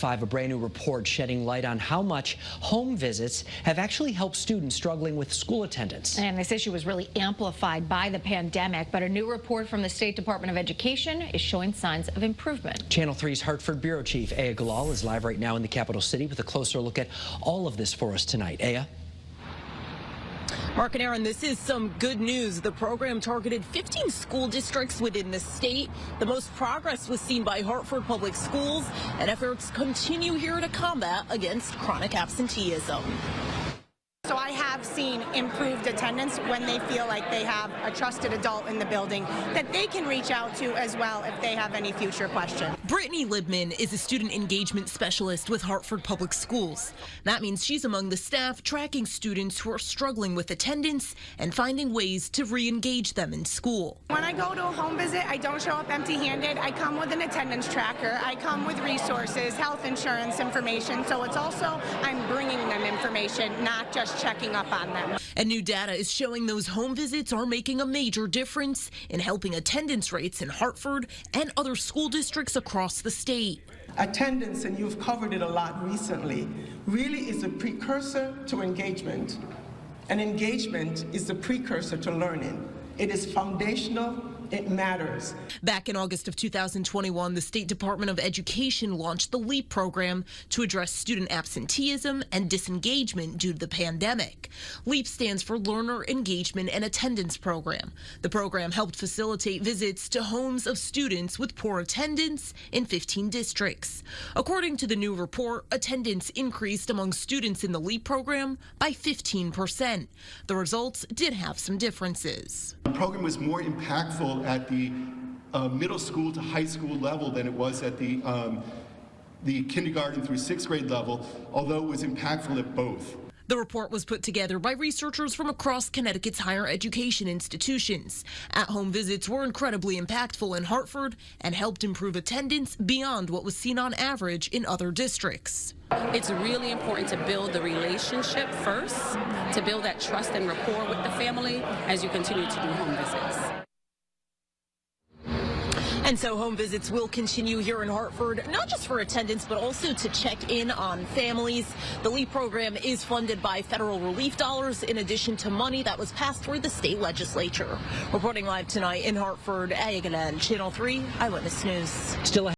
A brand new report shedding light on how much home visits have actually helped students struggling with school attendance. And this issue was really amplified by the pandemic, but a new report from the State Department of Education is showing signs of improvement. Channel 3's Hartford Bureau Chief Aya Galal is live right now in the capital city with a closer look at all of this for us tonight. Aya? Mark and Aaron, this is some good news. The program targeted 15 school districts within the state. The most progress was seen by Hartford Public Schools, and efforts continue here to combat against chronic absenteeism. So I have seen improved attendance when they feel like they have a trusted adult in the building that they can reach out to as well if they have any future questions. Brittany Libman is a student engagement specialist with Hartford Public Schools. That means she's among the staff tracking students who are struggling with attendance and finding ways to re-engage them in school. When I go to a home visit, I don't show up empty-handed. I come with an attendance tracker. I come with resources, health insurance information. So it's also, I'm bringing them information, not just checking up on them. And new data is showing those home visits are making a major difference in helping attendance rates in Hartford and other school districts across the state. Attendance, and you've covered it a lot recently, really is a precursor to engagement. And engagement is the precursor to learning. It is foundational. It matters. Back in August of 2021, the State Department of Education launched the LEAP program to address student absenteeism and disengagement due to the pandemic. LEAP stands for Learner Engagement and Attendance Program. The program helped facilitate visits to homes of students with poor attendance in 15 districts. According to the new report, attendance increased among students in the LEAP program by 15%. The results did have some differences. The program was more impactful at the middle school to high school level than it was at the kindergarten through 6th grade level, although it was impactful at both. The report was put together by researchers from across Connecticut's higher education institutions. At-home visits were incredibly impactful in Hartford and helped improve attendance beyond what was seen on average in other districts. It's really important to build the relationship first, to build that trust and rapport with the family as you continue to do home visits. And so home visits will continue here in Hartford, not just for attendance, but also to check in on families. The LEAP program is funded by federal relief dollars in addition to money that was passed through the state legislature. Reporting live tonight in Hartford, Aya Galal, Channel 3 Eyewitness News. Still